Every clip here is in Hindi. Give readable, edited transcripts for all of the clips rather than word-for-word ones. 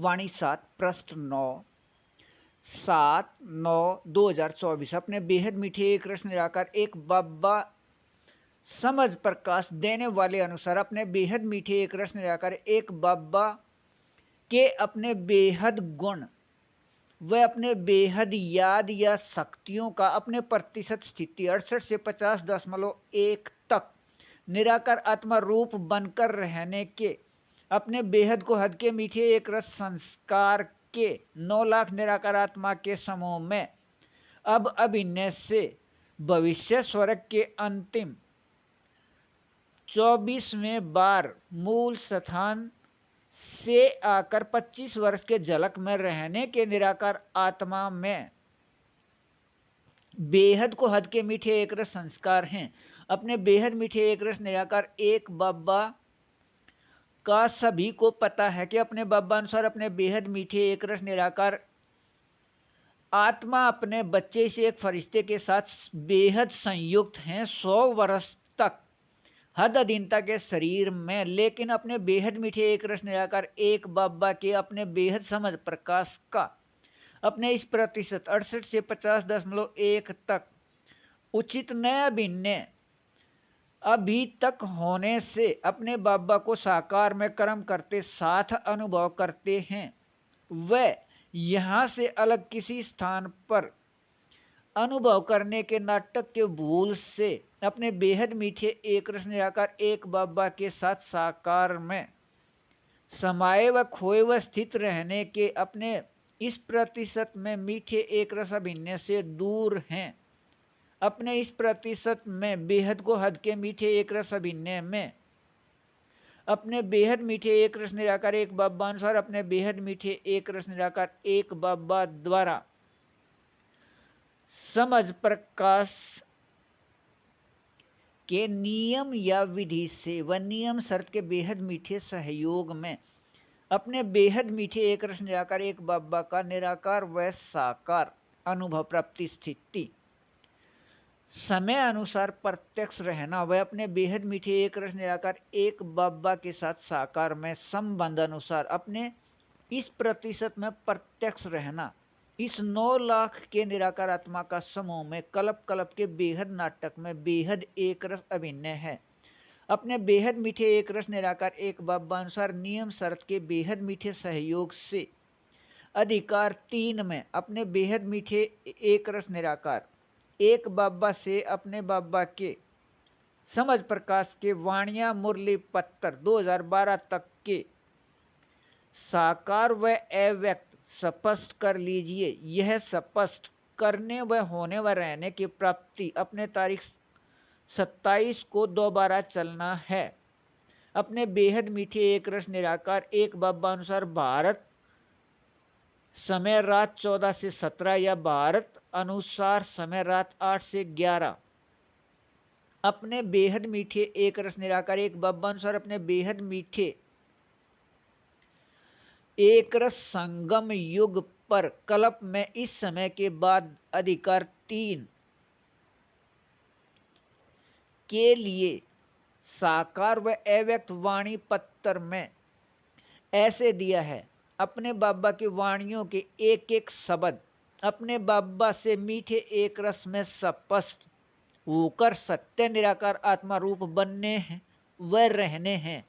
वाणी 7 प्रश्न 9 7/9/2024 अपने बेहद मीठे एक रस निराकार एक बाबा समझ प्रकाश देने वाले अनुसार अपने बेहद मीठे एक रस निराकार एक बाबा के अपने बेहद गुण वह अपने बेहद याद या शक्तियों का अपने प्रतिशत स्थिति 68 से 50.1 तक निराकार आत्मा रूप बनकर रहने के अपने बेहद को हद के मीठे एक रस संस्कार के 9 लाख निराकार आत्मा के समूह में अब अभिनय से भविष्य स्वर्ग के अंतिम 24वें बार मूल स्थान से आकर 25 वर्ष के झलक में रहने के निराकार आत्मा में बेहद को हद के मीठे एक रस संस्कार हैं। अपने बेहद मीठे एक रस निराकार एक बाबा का सभी को पता है कि अपने बाबा अनुसार अपने बेहद मीठे एक रस निराकार आत्मा अपने बच्चे से एक फरिश्ते के साथ बेहद संयुक्त हैं 100 वर्ष तक हद अधीनता के शरीर में, लेकिन अपने बेहद मीठे एक रस निराकार एक बाबा के अपने बेहद समझ प्रकाश का अपने इस प्रतिशत 68 से 50.1 तक उचित नया भिन्न अभी तक होने से अपने बाबा को साकार में कर्म करते साथ अनुभव करते हैं। वह यहाँ से अलग किसी स्थान पर अनुभव करने के नाटक के भूल से अपने बेहद मीठे एक रस निराकार एक बाबा के साथ साकार में समाये व खोए व स्थित रहने के अपने इस प्रतिशत में मीठे एक रस अभिनय से दूर हैं। अपने इस प्रतिशत में बेहद को हद के मीठे एक रस अभिनय में अपने बेहद मीठे एक रस निराकार एक बाबा अनुसार अपने बेहद मीठे एक रस निराकार एक बाबा द्वारा समझ प्रकाश के नियम या विधि से व नियम शर्त के बेहद मीठे सहयोग में अपने बेहद मीठे एक रस निराकार एक बाबा का निराकार व साकार अनुभव प्राप्ति स्थिति समय अनुसार प्रत्यक्ष रहना वह अपने बेहद मीठे एक रस निराकार एक बाबा के साथ साकार में संबंध अनुसार अपने इस प्रतिशत में प्रत्यक्ष रहना इस 9 लाख के निराकार आत्मा का समूह में कल्प कल्प के बेहद नाटक में बेहद एक रस अभिनय है। अपने बेहद मीठे एक रस निराकार एक बाबा अनुसार नियम शर्त के बेहद मीठे सहयोग से अधिकार 3 में अपने बेहद मीठे एक रस निराकार एक बाबा से अपने बाबा के समझ प्रकाश के वाणिया मुरली पत्र 2012 तक के साकार व अव्यक्त स्पष्ट कर लीजिए। यह स्पष्ट करने व होने व रहने की प्राप्ति अपने तारीख 27 को दोबारा चलना है। अपने बेहद मीठे एक रस निराकार एक बाबा अनुसार भारत समय रात 14 से 17 या भारत अनुसार समय रात 8 से 11 अपने बेहद मीठे एक रस निराकार एक बाबा अनुसार अपने बेहद मीठे एक रस संगम युग पर कल्प में इस समय के बाद अधिकार 3 के लिए साकार व अव्यक्त वाणी पत्र में ऐसे दिया है। अपने बाबा की वाणियों के एक एक शब्द अपने बाबा से मीठे एक रस में स्पष्ट होकर सत्य निराकार आत्मा रूप बनने हैं व रहने हैं।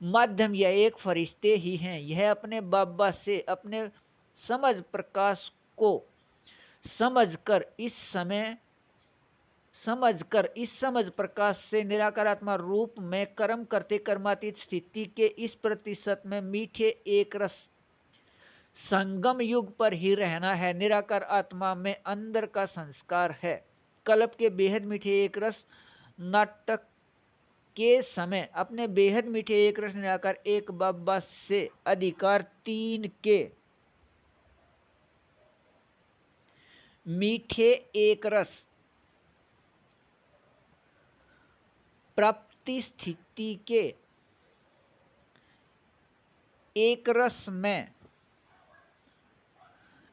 माध्यम यह एक फरिश्ते ही हैं। यह अपने बाबा से अपने समझ प्रकाश को समझकर इस समझ प्रकाश से निराकार आत्मा रूप में कर्म करते कर्मातीत स्थिति के इस प्रतिशत में मीठे एक रस संगम युग पर ही रहना है। निराकार आत्मा में अंदर का संस्कार है। कल्प के बेहद मीठे एक रस नाटक के समय अपने बेहद मीठे एक रस निराकार एक बाबा से अधिकार 3 के मीठे एक रस प्राप्ति स्थिति के एक रस में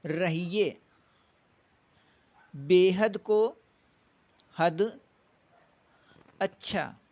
रहिए। बेहद को हद अच्छा